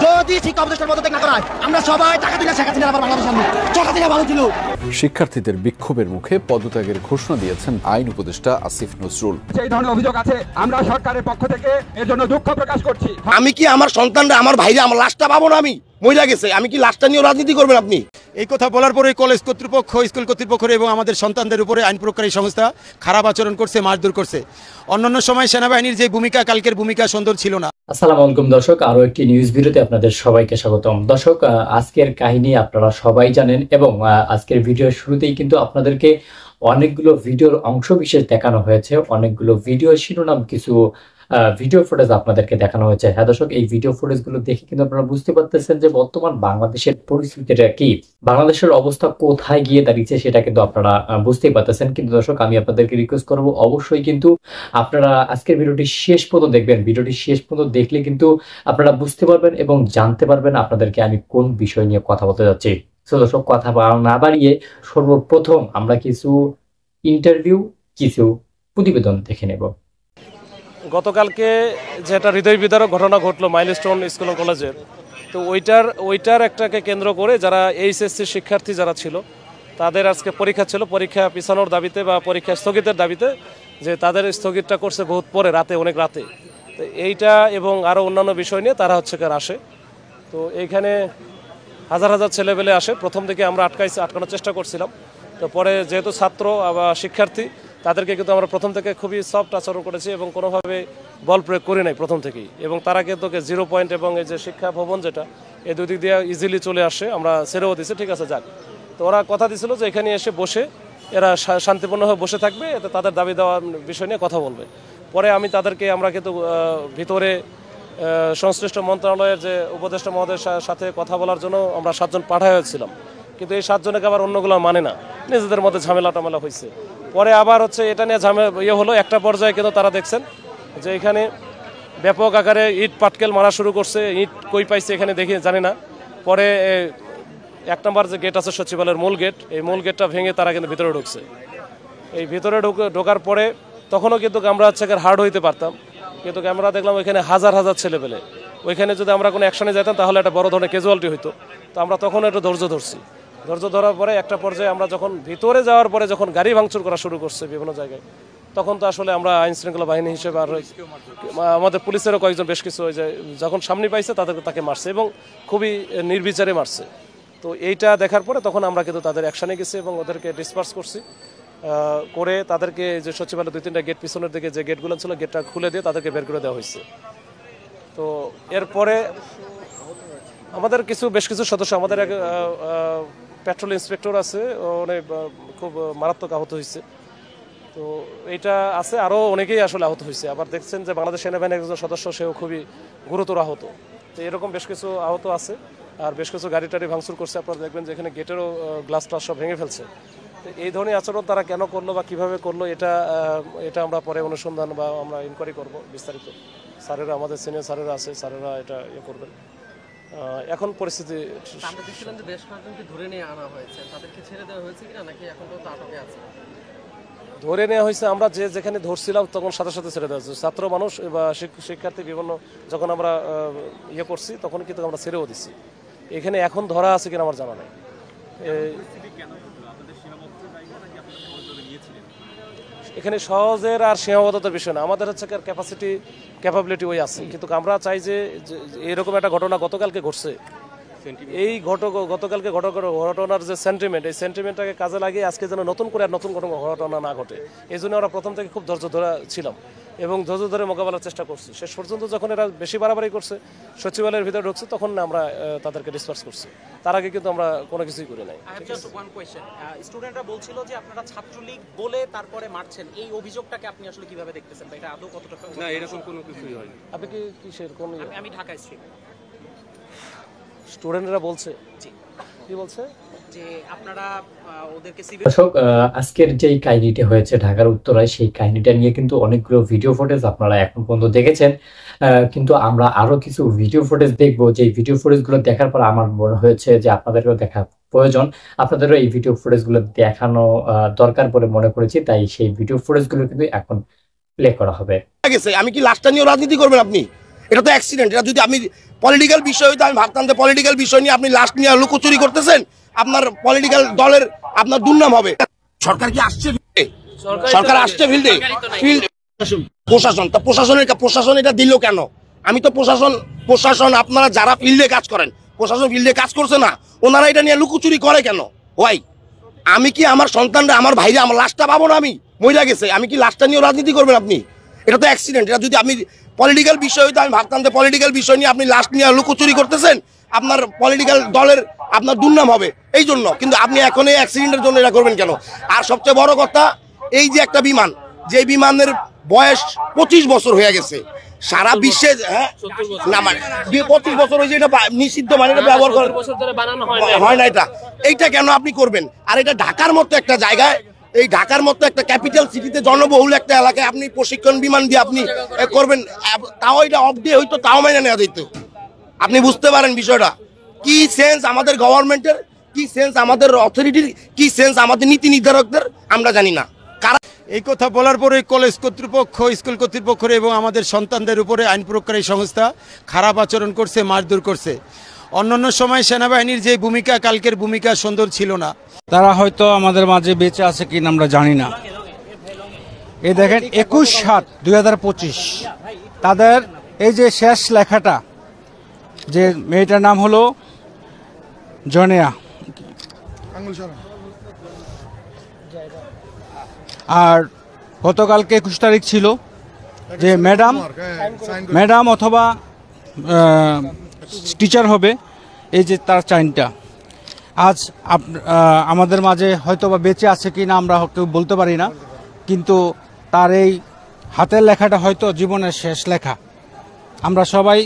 যদি শিক্ষা উপদেষ্টার পদত্যাগ না করা হয় আমরা সবাই টাকা দিলে শেখ হাসিনা আবার বাংলাদেশ আনবো। শেখ হাসিনা ভালো ছিল। শিক্ষার্থীদের বিক্ষোভের মুখে পদত্যাগের ঘোষণা দিয়েছেন আইন উপদেষ্টা আসিফ নজরুল। এই ধরনের অভিযোগ আছে, আমরা সরকারের পক্ষ থেকে এর জন্য দুঃখ প্রকাশ করছি। আমি কি আমার সন্তানরা আমার ভাইরা আমার লাশটা পাবো না? আমি মহিলা গেছে, আমি কি লাশটা নিয়ে রাজনীতি করবেন আপনি? এই কথা বলার পরে কলেজ কর্তৃপক্ষ, স্কুল কর্তৃপক্ষ এবং আমাদের সন্তানদের উপরে আইন প্রয়োগকারী সংস্থা খারাপ আচরণ করছে, মারধর করছে। অন্যান্য সময় সেনাবাহিনীর যে ভূমিকা, কালকের ভূমিকা সুন্দর ছিল না। আসসালামু আলাইকুম দর্শক, আরো একটি নিউজ ভিডিওতে আপনাদের সবাইকে স্বাগতম। দর্শক, আজকের কাহিনী আপনারা সবাই জানেন এবং আজকের ভিডিওর শুরুতেই কিন্তু আপনাদেরকে অনেকগুলো ভিডিওর অংশ বিশেষ দেখানো হয়েছে, অনেকগুলো ভিডিও শিরোনাম কিছু ভিডিও ফুটেজ আপনাদেরকে দেখানো হয়েছে। হ্যাঁ দর্শক, এই ভিডিও ফুটেজগুলো দেখে কিন্তু আপনারা বুঝতে পারতেছেন যে বর্তমান বাংলাদেশের পরিস্থিতিটা কি, বাংলাদেশের অবস্থা কোথায় গিয়ে দাঁড়িয়েছে সেটা কিন্তু আপনারা বুঝতেই পারতেছেন। কিন্তু দর্শক, আমি আপনাদেরকে রিকোয়েস্ট করব অবশ্যই কিন্তু আপনারা আজকের ভিডিওটি শেষ পর্যন্ত দেখবেন। ভিডিওটি শেষ পর্যন্ত দেখলে কিন্তু আপনারা বুঝতে পারবেন এবং জানতে পারবেন আপনাদেরকে আমি কোন বিষয় নিয়ে কথা বলতে যাচ্ছি। তো দর্শক, কথা না বাড়িয়ে সর্বপ্রথম আমরা কিছু ইন্টারভিউ, কিছু প্রতিবেদন দেখে নেব। গতকালকে যেটা হৃদয় বিদারক ঘটনা ঘটলো মাইলস্টোন স্কুল কলেজের, তো ওইটার একটাকে কেন্দ্র করে যারা এইচএসসি শিক্ষার্থী যারা ছিল তাদের আজকে পরীক্ষা ছিল, পরীক্ষা পিছানোর দাবিতে বা পরীক্ষা স্থগিতের দাবিতে, যে তাদের স্থগিতটা করছে বহুত পরে, রাতে, অনেক রাতে। তো এইটা এবং আরও অন্যান্য বিষয় নিয়ে তারা হচ্ছে আসে। তো এইখানে হাজার হাজার ছেলেপেলে আসে। প্রথম দিকে আমরা আটকানোর চেষ্টা করছিলাম। তো পরে যেহেতু ছাত্র বা শিক্ষার্থী, তাদেরকে কিন্তু আমরা প্রথম থেকে খুবই সফট আচরণ করেছি এবং কোনোভাবে বল প্রয়োগ করি নাই প্রথম থেকেই। এবং তারা কিন্তু 0 পয়েন্ট এবং এই যে শিক্ষা ভবন যেটা, এই দুই দিক দিয়ে ইজিলি চলে আসে, আমরা ছেড়েও দিছি, ঠিক আছে যাক। তো ওরা কথা দিছিল যে এখানে এসে বসে এরা শান্তিপূর্ণভাবে বসে থাকবে, এতে তাদের দাবি দেওয়ার বিষয় নিয়ে কথা বলবে। পরে আমরা কিন্তু ভিতরে সংশ্লিষ্ট মন্ত্রণালয়ের যে উপদেষ্টা মহোদয়ের সাথে কথা বলার জন্য আমরা 7 জন পাঠাই হয়েছিলাম। কিন্তু এই 7 জনকে আবার অন্যগুলো মানে না, নিজেদের মধ্যে ঝামেলা হয়েছে। পরে আবার এটা নিয়ে হলো। একটা পর্যায়ে কিন্তু তারা দেখছেন যে এখানে ব্যাপক আকারে ইট পাটকেল মারা শুরু করছে। ইট কই পাইছে এখানে দেখি জানি না। পরে 1 নম্বর যে গেট আছে সচিবালয়ের মূল গেট, এই মূল গেটটা ভেঙে তারা কিন্তু ভিতরে ঢুকছে। এই ভিতরে ঢোকার পরে তখনও কিন্তু আমরা হার্ড হইতে পারতাম, কিন্তু আমরা দেখলাম ওইখানে হাজার হাজার ছেলেপেলে। ওইখানে যদি আমরা কোনো অ্যাকশনে যেতাম তাহলে একটা বড় ধরনের ক্যাজুয়ালিটি হইতো। তো আমরা তখন একটু ধৈর্য ধরার পরে একটা পর্যায়ে আমরা যখন ভিতরে যাওয়ার পরে যখন গাড়ি ভাঙচুর করা শুরু করছে বিভিন্ন জায়গায়, তখন তো আসলে আমরা আইন শৃঙ্খলা বাহিনী হিসেবে আর আমাদের পুলিশেরও কয়েকজন বেশ কিছু ওই যে যখন সামনে পাইছে তাকে মারছে এবং খুবই নির্বিচারে মারছে। তো এইটা দেখার পরে তখন আমরা কিন্তু তাদের অ্যাকশনে গেছি এবং ওদেরকে ডিসপার্স করছি, করে তাদেরকে যে সচিবালয় 2-3টা গেট পিছনের দিকে যে গেটগুলো ছিল গেটটা খুলে দিয়ে তাদেরকে বের করে দেওয়া হয়েছে। তো এরপরে আমাদের বেশ কিছু সদস্য, আমাদের এক পেট্রোল ইন্সপেক্টর আছে, অনেক খুব মারাত্মক আহত হয়েছে। তো এইটা আছে, আরও অনেকেই আসলে আহত হয়েছে। আবার দেখছেন যে বাংলাদেশ সেনাবাহিনীর একজন সদস্য, সেও খুবই গুরুতর আহত। তো এরকম বেশ কিছু আহত আছে। আর বেশ কিছু গাড়ি টাড়ি ভাঙচুর করছে। আপনারা দেখবেন যে এখানে গেটেরও গ্লাস টাস সব ভেঙে ফেলছে। তো এই ধরনের আচরণ তারা কেন করলো বা কীভাবে করলো, এটা আমরা পরে অনুসন্ধান বা আমরা ইনকোয়ারি করব বিস্তারিত। স্যারেরা, আমাদের সিনিয়র স্যারেরা আছে, স্যারেরা এটা করবেন। এখন পরিস্থিতি আমরা দেখছিলাম যে বেশ কয়েকজনকে ধরে নিয়ে আনা হয়েছে, তাদেরকে ছেড়ে দেওয়া হয়েছে কিনা, নাকি এখন তো আটকে আছে? ধরে নেওয়া হয়েছে। আমরা যেখানে ধরছিলাম তখন সাথে সাথে ছেড়ে দেওয়া হয়েছে। ছাত্র মানুষ বা শিক্ষার্থী বিভিন্ন যখন আমরা করছি তখন কিন্তু আমরা ছেড়েও দিচ্ছি। এখানে এখন ধরা আছে কিনা আমার জানা নেই। এখানে সহজের আর সীমাবদ্ধতার বিষয় না, আমাদের হচ্ছে ক্যাপাবিলিটি ওই আছে। কিন্তু আমরা চাই যে এরকম একটা ঘটনা গতকালকে ঘটছে, এই গতকালকে ঘটনার যে সেন্টিমেন্ট, এই সেন্টিমেন্টটাকে কাজে লাগিয়ে আজকে যেন নতুন করে আর নতুন ঘটনা না ঘটে, এই জন্য আমরা প্রথম থেকে খুব ধৈর্য ধরে ছিলাম এবং ধৈর্য ধরে মোকাবেলার চেষ্টা করছি। শেষ পর্যন্ত যখন এরা বেশি বাড়াবাড়ি করছে, সচিবালয়ের ভিতরে ঢুকছে, তখন আমরা তাদেরকে ডিসপার্স করছি। তার আগে কিন্তু আমরা কোনো কিছুই করি নাই। স্টুডেন্টরা বলছিল যে আপনারা ছাত্রলীগ বলে তারপরে মারছেন, এই অভিযোগটাকে আপনি আসলে কিভাবে দেখতেছেন? এটা আদৌ কতটা? না, এরকম কোনো কিছুই হয়নি। আপনি কি কিসের কোন? আমি ঢাকায় ছিলাম। স্টুডেন্টরা বলছে কি বলছে যে আপনারা ওদেরকে দর্শক, আজকের যেই কাহিনীটা হয়েছে ঢাকার উত্তরায়, সেই কাহিনীটা নিয়ে কিন্তু অনেকগুলো ভিডিও ফুটেজ আপনারা এখন পর্যন্ত দেখেছেন। কিন্তু আমরা আরো কিছু ভিডিও ফুটেজ দেখবো, যে ভিডিও ফুটেজগুলো দেখার পর আমার মনে হয়েছে যে আপনাদেরও দেখা প্রয়োজন, আপনাদেরও এই ভিডিও ফুটেজগুলো দেখানো দরকার বলে মনে করেছি। তাই সেই ভিডিও ফুটেজগুলো কিন্তু এখন প্লে করা হবে। আমি কি লাশটা নিয়ে রাজনীতি করবেন আপনি? এটা তো অ্যাক্সিডেন্ট। এটা যদি আমি পলিটিক্যাল বিষয় হইতো আমি ভাবতাম যে পলিটিক্যাল বিষয় নিয়ে আপনি লাস্ট নিয়ে লুকোচুরি করতেছেন, আপনার পলিটিক্যাল দলের আপনার দুর্নাম হবে। সরকার কি আসছে ফিল্ডে? সরকার আসছে ফিল্ডে? ফিল্ড প্রশাসন, তা প্রশাসন এটা দিল কেন? আমি তো প্রশাসন আপনারা যারা ফিল্ডে কাজ করেন, প্রশাসন ফিল্ডে কাজ করছে না, ওনারা এটা নিয়ে লুকোচুরি করে কেন? ওয়াই আমি কি আমার সন্তানরা আমার ভাইরা আমার লাশটা পাবো না? আমি মহিলা গেছে, আমি কি লাশটা নিয়ে রাজনীতি করবেন আপনি? এটা তো অ্যাক্সিডেন্ট। এটা যদি আপনি পলিটিক্যাল বিষয় হইতো আমি ভাবতাম যে পলিটিক্যাল বিষয় নিয়ে আপনি লাশ নিয়ে লুকোচুরি করতেছেন, আপনার পলিটিক্যাল দলের আপনার দুর্নাম হবে এই জন্য। কিন্তু আপনি এখন এই অ্যাক্সিডেন্টের জন্য এটা করবেন কেন? আর সবচেয়ে বড় কথা, এই যে একটা বিমান, যে বিমানের বয়স 25 বছর হয়ে গেছে সারা বিশ্বে, হ্যাঁ না মানে 25 বছর হয়েছে, এটা নিষিদ্ধ, মানে এটা ব্যবহার করেন হয় না, এইটা কেন আপনি করবেন? আর এটা ঢাকার মতো একটা জায়গায়, এই ঢাকার মতো একটা ক্যাপিটাল সিটিতে জনবহুল একটা এলাকায় আপনি প্রশিক্ষণ বিমান দিয়ে আপনি করবেন, তাও এটা অফ ডে হইতো, তাও মেনে নেওয়া যেত। আপনি বুঝতে পারেন বিষয়টা কি সেন্স আমাদের গভর্নমেন্টের, কি সেন্স আমাদের অথরিটির, কি সেন্স আমাদের নীতি নির্ধারকদের, আমরা জানি না। এই কথা বলার পরে কলেজ কর্তৃপক্ষ, স্কুল কর্তৃপক্ষ এবং আমাদের সন্তানদের উপরে আইন প্রয়োগকারী সংস্থা খারাপ আচরণ করছে, মারধর করছে। অন্যান্য সময় সেনাবাহিনীর যে ভূমিকা, কালকের ভূমিকা সুন্দর ছিল না। তারা হয়তো আমাদের মাঝে বেঁচে আছে কিনা আমরা জানি না। এই দেখেন 21/7/2025 তাদের এই যে শেষ লেখাটা, যে মেয়েটার নাম হলো জনেয়া, আর গতকালকে 21 তারিখ ছিল যে ম্যাডাম অথবা টিচার হবে, এই যে তার চাইনটা। আজ আমাদের মাঝে হয়তো বা বেঁচে আছে কি না আমরা কেউ বলতে পারি না, কিন্তু তার এই হাতের লেখাটা হয়তো জীবনের শেষ লেখা। আমরা সবাই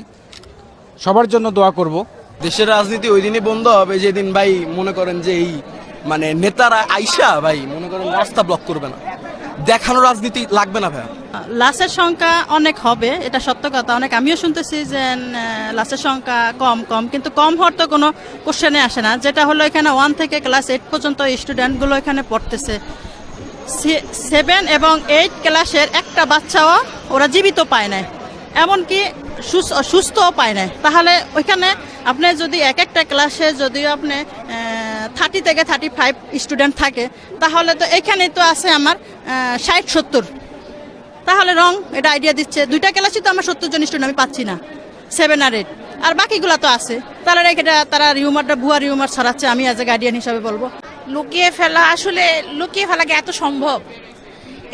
সবার জন্য দোয়া করব। দেশের রাজনীতি ওই দিনই বন্ধ হবে যেদিন ভাই মনে করেন যে এই মানে নেতারা আইসা ভাই মনে করেন রাস্তা ব্লক করবে না, দেখানো রাজনীতি লাগবে না ভাই। লাশের সংখ্যা অনেক হবে, এটা সত্য কথা। অনেক আমিও শুনতেছি যে লাশের সংখ্যা কম, কিন্তু কম হওয়ার তো কোনো কোশ্চেনে আসে না। যেটা হলো এখানে 1 থেকে ক্লাস 8 পর্যন্ত স্টুডেন্টগুলো এখানে পড়তেছে। 7 এবং 8 ক্লাসের একটা বাচ্চাও ওরা জীবিত পায় না, এমনকি সুস্থও পায় না। তাহলে ওইখানে আপনি যদি এক একটা ক্লাসে যদিও আপনি 30 থেকে 35 স্টুডেন্ট থাকে, তাহলে তো এখানে তো আছে আমার 60-70। তাহলে এটা আইডিয়া দিচ্ছে 2টা ক্লাসে তো আমার 70 জন স্টুডেন্ট আমি পাচ্ছি না, 7 আর 8, আর বাকিগুলো তো আছে। তাহলে তারা রিউমারটা ভুয়া রিউমার ছড়াচ্ছে, আমি অ্যাজ এ গার্ডিয়ান হিসাবে বলবো। লুকিয়ে ফেলা কি এত সম্ভব?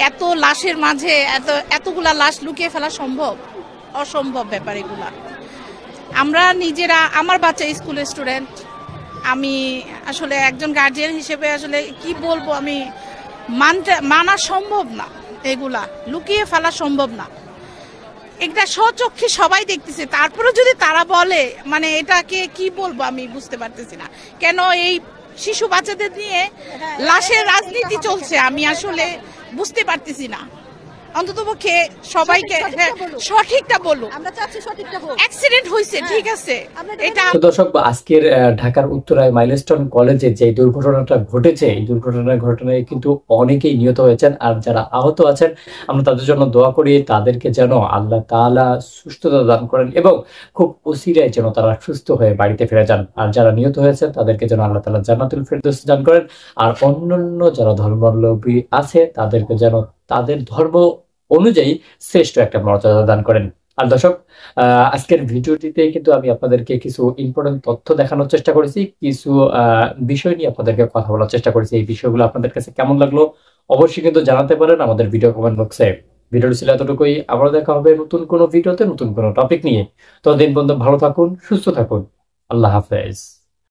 এত লাশের মাঝে এতগুলা লাশ লুকিয়ে ফেলা সম্ভব? অসম্ভব ব্যাপার এগুলা। আমরা নিজেরা, আমার বাচ্চা স্কুলের স্টুডেন্ট, আমি আসলে একজন গার্জিয়ান হিসেবে আসলে কি বলবো, আমি মানা সম্ভব না, এগুলা লুকিয়ে ফেলা সম্ভব না। এটা স্বচক্ষে সবাই দেখতেছে, তারপরে যদি তারা বলে, মানে এটাকে কি বলবো আমি বুঝতে পারতেছি না। কেন এই শিশু বাচ্চাদের নিয়ে লাশের রাজনীতি চলছে আমি আসলে বুঝতে পারতেছি না। অন্ততপক্ষে সবাইকে সঠিকটা বলুন, আমরা চাচ্ছি সঠিকটা বলুন। অ্যাক্সিডেন্ট হইছে, ঠিক আছে। এটা দর্শক, আজকের ঢাকার উত্তরায় মাইলস্টোন কলেজে যে দুর্ঘটনাটা ঘটেছে, এই ঘটনায় কিন্তু অনেকেই নিহত হয়েছেন, আর যারা আহত আছেন আমরা তাদের জন্য দোয়া করি, তাদেরকে যেন আল্লাহ তাআলা সুস্থতা দান করেন এবং খুব অচিরেই যেন তারা সুস্থ হয়ে বাড়িতে ফিরে যান। আর যারা নিহত হয়েছেন তাদেরকে যেন আল্লাহ তাআলা জান্নাতুল ফেরদৌস দান করেন। আর অন্যান্য যারা ধর্মাবলম্বী আছে তাদেরকে যেন তাদের ধর্ম অনুযায়ী শ্রেষ্ঠ একটা মর্যাদা দান করেন। আর দর্শক, আজকের ভিডিওটিতে কিন্তু আমি আপনাদেরকে কিছু ইম্পর্টেন্ট তথ্য দেখানোর চেষ্টা করেছি, কিছু বিষয় নিয়ে আপনাদেরকে কথা বলার চেষ্টা করেছি। এই বিষয়গুলো আপনাদের কাছে কেমন লাগলো অবশ্যই কিন্তু জানাতে পারেন আমাদের ভিডিও কমেন্ট বক্সে। ভিডিওটি ছিল এতটুকুই, আবার দেখা হবে নতুন কোনো ভিডিওতে নতুন কোনো টপিক নিয়ে। ততদিন পর্যন্ত ভালো থাকুন, সুস্থ থাকুন, আল্লাহ হাফেজ।